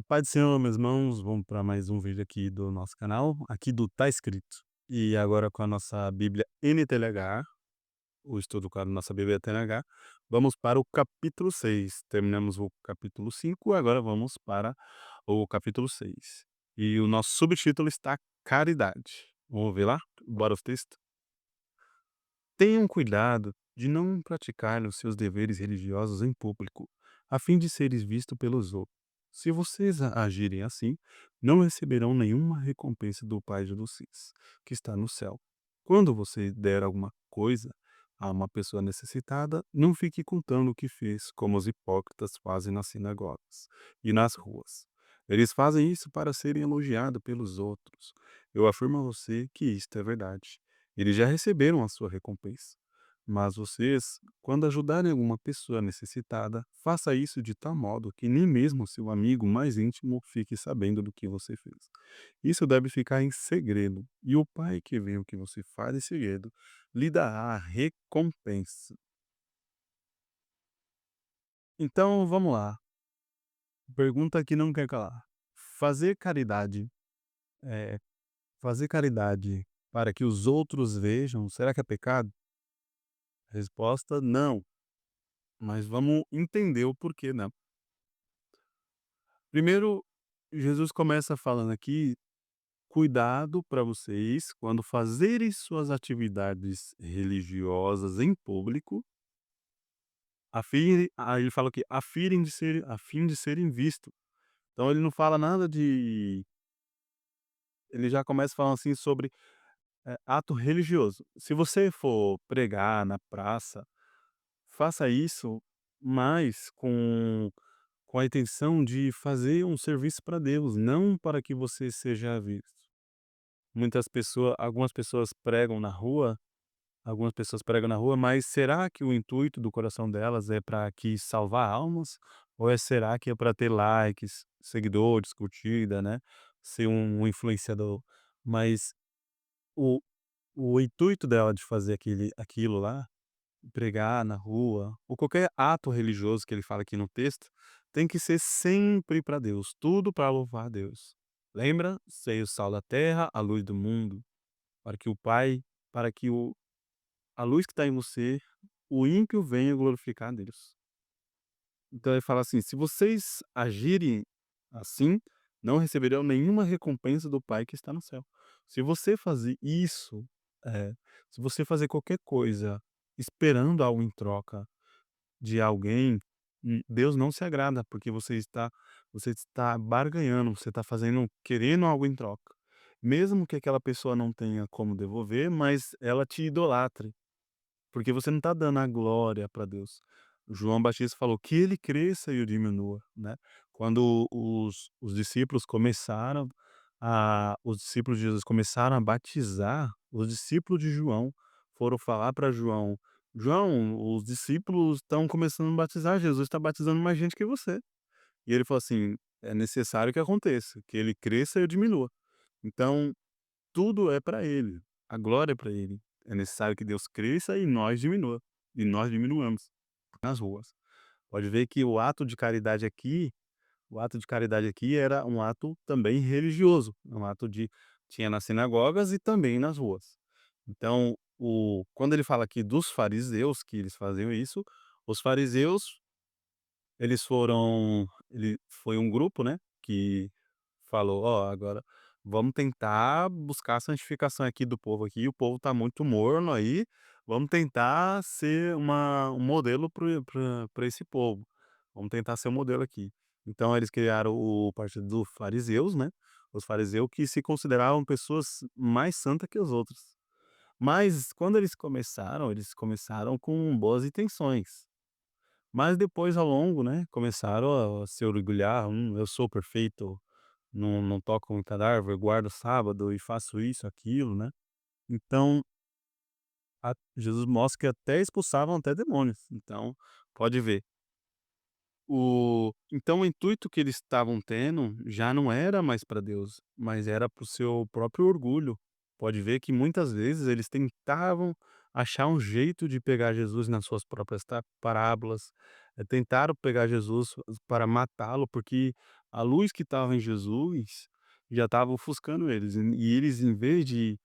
A paz do Senhor, meus irmãos, vamos para mais um vídeo aqui do nosso canal, aqui do Tá Escrito. E agora com a nossa Bíblia NTLH, o estudo com a nossa Bíblia NTLH, vamos para o capítulo 6. Terminamos o capítulo 5, agora vamos para o capítulo 6. E o nosso subtítulo está Caridade. Vamos ver lá? Bora o texto? Tenham cuidado de não praticar os seus deveres religiosos em público, a fim de seres vistos pelos outros. Se vocês agirem assim, não receberão nenhuma recompensa do Pai de vocês, que está no céu. Quando você der alguma coisa a uma pessoa necessitada, não fique contando o que fez, como os hipócritas fazem nas sinagogas e nas ruas. Eles fazem isso para serem elogiados pelos outros. Eu afirmo a você que isto é verdade. Eles já receberam a sua recompensa. Mas vocês, quando ajudarem alguma pessoa necessitada, faça isso de tal modo que nem mesmo seu amigo mais íntimo fique sabendo do que você fez. Isso deve ficar em segredo, e o Pai que vê o que você faz em segredo lhe dará a recompensa. Então, vamos lá. Pergunta que não quer calar. Fazer caridade, é, fazer caridade para que os outros vejam, será que é pecado? Resposta: não. Mas vamos entender o porquê não. Primeiro, Jesus começa falando aqui: cuidado para vocês quando fazerem suas atividades religiosas em público, aí ele fala que a fim de serem vistos. Então ele não fala nada de, ele já começa falando assim sobre ato religioso. Se você for pregar na praça, faça isso, mas com a intenção de fazer um serviço para Deus, não para que você seja visto. Algumas pessoas pregam na rua, mas será que o intuito do coração delas é para que salvar almas? Ou será que é para ter likes, seguidores, curtida, né? Ser um influenciador? Mas o, o intuito dela de fazer aquilo lá, pregar na rua, ou qualquer ato religioso que ele fala aqui no texto, tem que ser sempre para Deus, tudo para louvar a Deus. Lembra? Ser o sal da terra, a luz do mundo, para que o Pai, para que a luz que está em você, o ímpio venha glorificar a Deus. Então ele fala assim: se vocês agirem assim, não receberão nenhuma recompensa do Pai que está no céu. Se você fazer isso, eh, se você fazer qualquer coisa esperando algo em troca de alguém, Deus não se agrada, porque você está barganhando, você está fazendo querendo algo em troca. Mesmo que aquela pessoa não tenha como devolver, mas ela te idolatre, porque você não está dando a glória para Deus. João Batista falou que ele cresça e eu diminua, né. Quando os discípulos começaram os discípulos de Jesus começaram a batizar, os discípulos de João foram falar para João: "João, os discípulos estão começando a batizar, Jesus está batizando mais gente que você". E ele falou assim: "É necessário que aconteça, que ele cresça e eu diminua". Então, tudo é para ele, a glória é para ele. É necessário que Deus cresça e nós diminuamos nas ruas. Pode ver que o ato de caridade aqui era um ato também religioso, um ato de tinha nas sinagogas e também nas ruas. Então, quando ele fala aqui dos fariseus, que eles faziam isso, os fariseus, ele foi um grupo, né, que falou: "Ó, agora vamos tentar buscar a santificação aqui do povo aqui, o povo tá muito morno aí, vamos tentar ser um modelo para esse povo, vamos tentar ser um modelo aqui". Então eles criaram o partido dos fariseus, né, os fariseus que se consideravam pessoas mais santas que os outros. Mas quando eles começaram com boas intenções. Mas depois ao longo, né, começaram a se orgulhar: eu sou perfeito, não toco em cadáver, guardo o sábado e faço isso, aquilo", né. Então, Jesus mostra que até expulsavam até demônios, então, pode ver. O intuito que eles estavam tendo já não era mais para Deus, mas era para o seu próprio orgulho. Pode ver que muitas vezes eles tentavam achar um jeito de pegar Jesus nas suas próprias parábolas, tentaram pegar Jesus para matá-lo, porque a luz que estava em Jesus já estava ofuscando eles, e eles em vez de,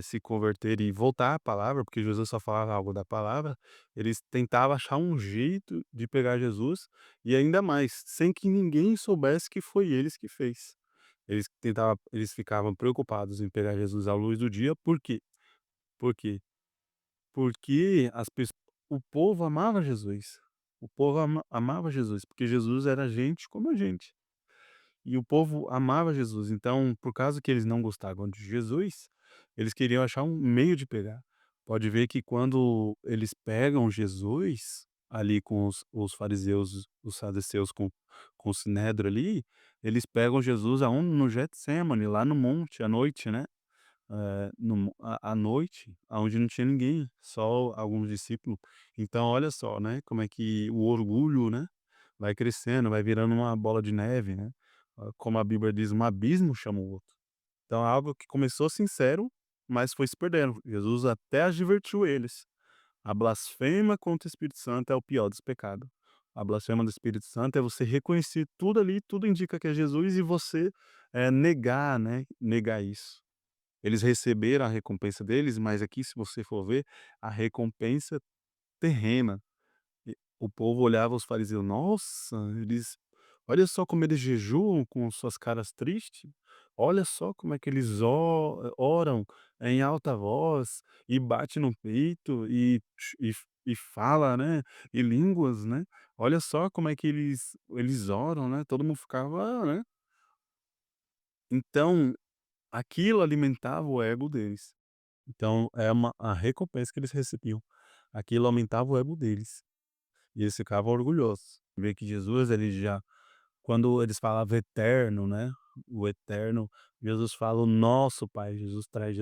se converter e voltar à palavra, porque Jesus só falava algo da palavra, eles tentavam achar um jeito de pegar Jesus, e ainda mais, sem que ninguém soubesse que foi eles que fez. Eles ficavam preocupados em pegar Jesus à luz do dia, por quê? Por quê? Porque o povo amava Jesus. O povo amava Jesus, porque Jesus era gente como a gente. E o povo amava Jesus, então, por causa que eles não gostavam de Jesus, eles queriam achar um meio de pegar. Pode ver que quando eles pegam Jesus, ali com os fariseus, os saduceus com o sinédrio ali, eles pegam Jesus aonde? No Getsemane, lá no monte, à noite, né? No mo à noite, aonde não tinha ninguém, só alguns discípulos. Então olha só, né, como é que o orgulho, né, vai crescendo, vai virando uma bola de neve, né. Como a Bíblia diz: "Um abismo chama o outro". Então é algo que começou sincero, mas foi se perdendo. Jesus até advertiu eles: "A blasfema contra o Espírito Santo é o pior dos pecados". A blasfema do Espírito Santo é você reconhecer tudo ali, tudo indica que é Jesus e você, negar, né, negar isso. Eles receberam a recompensa deles, mas aqui se você for ver, a recompensa terrena. O povo olhava os fariseus: "Nossa, eles olha só como eles jejuam com suas caras tristes. Olha só como é que eles oram em alta voz e bate no peito e fala, né, e línguas, né. Olha só como é que eles oram, né". Todo mundo ficava, né. Então, aquilo alimentava o ego deles. Então, é a recompensa que eles recebiam. Aquilo aumentava o ego deles, e eles ficavam orgulhosos. Ver que Jesus, ele já quando eles falavam eterno, né, o eterno, Jesus fala o nosso Pai, Jesus traz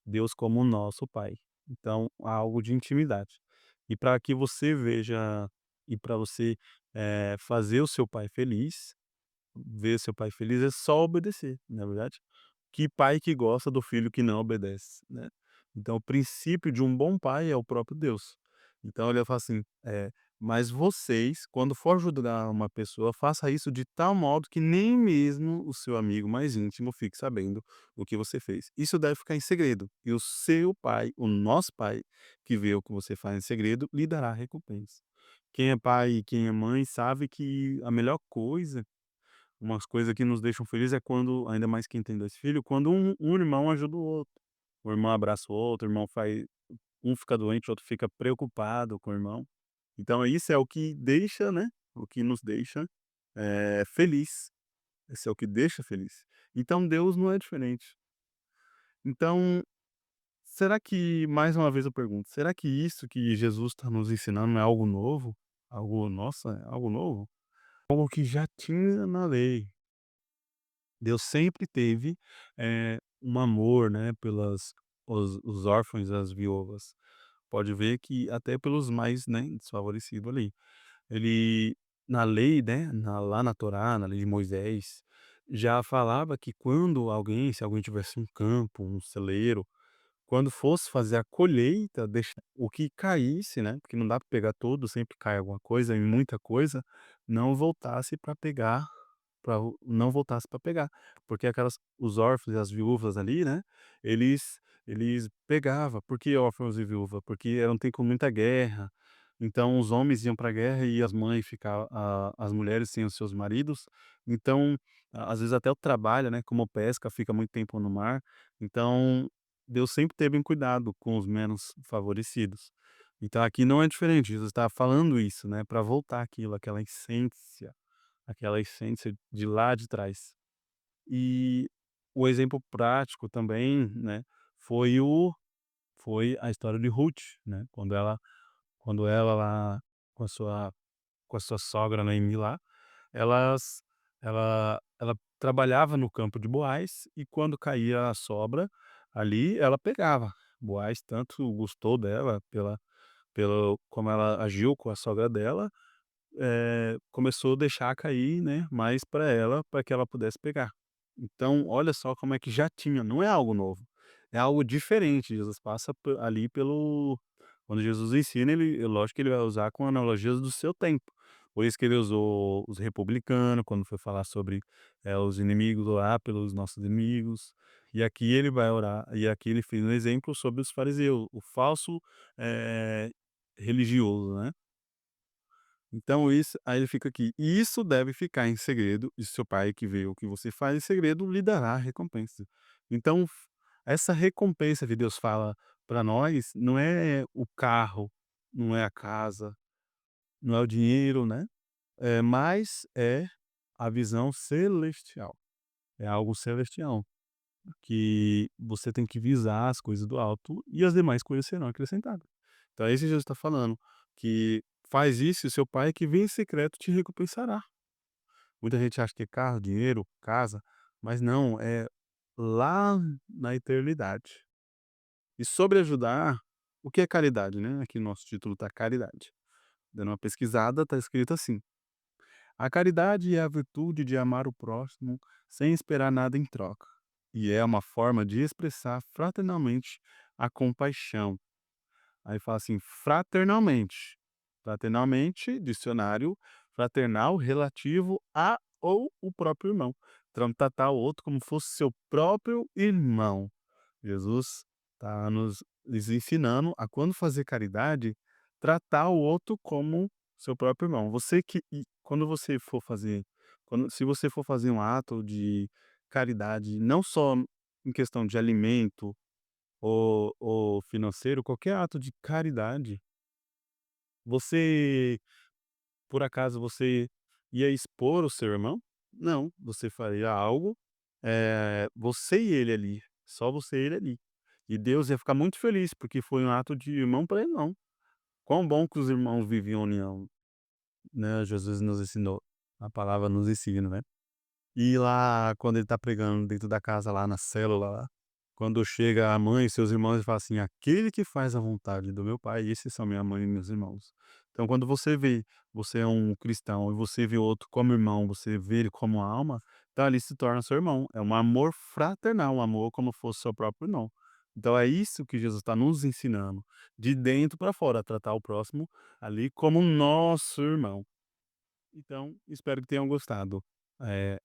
Deus como o nosso Pai. Então, há algo de intimidade. E para que você veja e para você, fazer o seu pai feliz, ver seu pai feliz é só obedecer, não é verdade? Que pai que gosta do filho que não obedece, né? Então o princípio de um bom pai é o próprio Deus. Então ele fala assim, mas vocês, quando for julgar uma pessoa, faça isso de tal modo que nem mesmo o seu amigo mais íntimo fique sabendo o que você fez. Isso deve ficar em segredo. E o seu pai, o nosso pai, que vê o que você faz em segredo, lhe dará recompensa. Quem é pai e quem é mãe sabe que a melhor coisa umas coisas que nos deixam felizes é quando, ainda mais quem tem 2 filhos, quando um irmão ajuda o outro. O irmão abraça o outro, o irmão faz um fica doente, o outro fica preocupado com o irmão. Então isso é o que deixa, né, o que nos deixa, feliz. Esse é o que deixa feliz. Então Deus não é diferente. Então, será que mais uma vez eu pergunto, será que isso que Jesus está nos ensinando é algo novo? Algo nossa, é algo novo? Algo que já tinha na lei. Deus sempre teve, um amor, né, pelas os órfãos e as viúvas. Pode ver que até pelos mais, né, desfavorecidos ali. Ele na lei, né, lá na Torá, na lei de Moisés, já falava que quando alguém se alguém tivesse um campo, um celeiro, quando fosse fazer a colheita, deixa o que caísse, né, porque não dá para pegar tudo, sempre cai alguma coisa e muita coisa, não voltasse para pegar pra não voltasse para pegar, porque aquelas os órfãos e as viúvas ali, né, eles pegava. Por que órfãos e viúva? Porque era um tempo com muita guerra, então os homens iam pra guerra e as mães ficavam as mulheres sem os seus maridos, então, às vezes até o trabalho, né, como pesca, fica muito tempo no mar, então Deus sempre teve um cuidado com os menos favorecidos. Então aqui não é diferente, Jesus estava falando isso, né, para voltar aquilo, aquela essência de lá de trás. E o exemplo prático também, né, foi o foi a história de Ruth, né, quando ela lá com a sua com a sua sogra Noemi lá, elas ela trabalhava no campo de Boaz e quando caía a sobra, ali, ela pegava. Boaz tanto gostou dela pelo como ela agiu com a sogra dela, começou a deixar cair, né, mais para ela, para que ela pudesse pegar. Então, olha só como é que já tinha, não é algo novo, é algo diferente. Jesus passa ali pelo Quando Jesus ensina, ele é lógico que ele vai usar com analogias do seu tempo. Por isso que ele usou os republicanos, quando foi falar sobre, os inimigos, orar pelos nossos inimigos. E aqui ele vai orar e aqui ele fez um exemplo sobre os fariseus, o falso, eh, religioso, né. Então isso aí ele fica aqui: "E isso deve ficar em segredo, e seu pai que vê o que você faz em segredo lhe dará a recompensa". Então essa recompensa que Deus fala para nós não é o carro, não é a casa, não é o dinheiro, né, mas é a visão celestial, é algo celestial, que você tem que visar as coisas do alto e as demais coisas serão acrescentadas. Então é isso que Jesus está falando, que faz isso e seu pai que vem em secreto te recompensará. Muita gente acha que é carro, dinheiro, casa, mas não, é lá na eternidade. E sobre ajudar, o que é caridade, né? Aqui no nosso título tá caridade. Dando uma pesquisada, tá escrito assim: a caridade é a virtude de amar o próximo sem esperar nada em troca, e é uma forma de expressar fraternalmente a compaixão. Aí fala assim: fraternalmente. Fraternalmente, dicionário, fraternal, relativo a ou o próprio irmão. Então, tratar o outro como fosse seu próprio irmão. Jesus está nos ensinando a, quando fazer caridade, tratar o outro como seu próprio irmão. Você que quando você for fazer, se você for fazer um ato de caridade, não só em questão de alimento ou financeiro, qualquer ato de caridade, você, por acaso, você ia expor o seu irmão? Não, você faria algo, você e ele ali, só você e ele ali. E Deus ia ficar muito feliz, porque foi um ato de irmão para irmão. Quão bom que os irmãos vivem em união, né, Jesus nos ensinou, a palavra nos ensina, né. E lá, quando ele tá pregando dentro da casa, lá na célula lá, quando chega a mãe e seus irmãos, ele fala assim: "Aquele que faz a vontade do meu pai, esses são minha mãe e meus irmãos". Então quando você vê, você é um cristão e você vê o outro como irmão, você vê ele como alma, então ali se torna seu irmão. É um amor fraternal, um amor como fosse seu próprio irmão. Então é isso que Jesus está nos ensinando, de dentro para fora, tratar o próximo ali como nosso irmão. Então, espero que tenham gostado,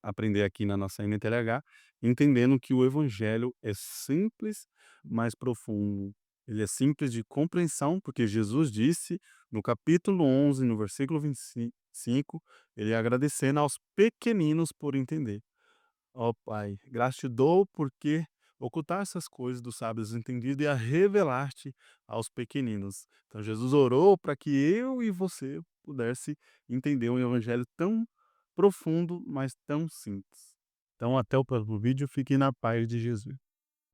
aprender aqui na nossa NTLH, entendendo que o evangelho é simples, mas profundo. Ele é simples de compreensão, porque Jesus disse no capítulo 11, no versículo 25, ele agradecendo aos pequeninos por entender. Ó Pai, graças te dou porque ocultar essas coisas dos sábios entendidos e a revelar-te aos pequeninos. Então Jesus orou para que eu e você pudesse entender um evangelho tão profundo, mas tão simples. Então até o próximo vídeo, fique na paz de Jesus.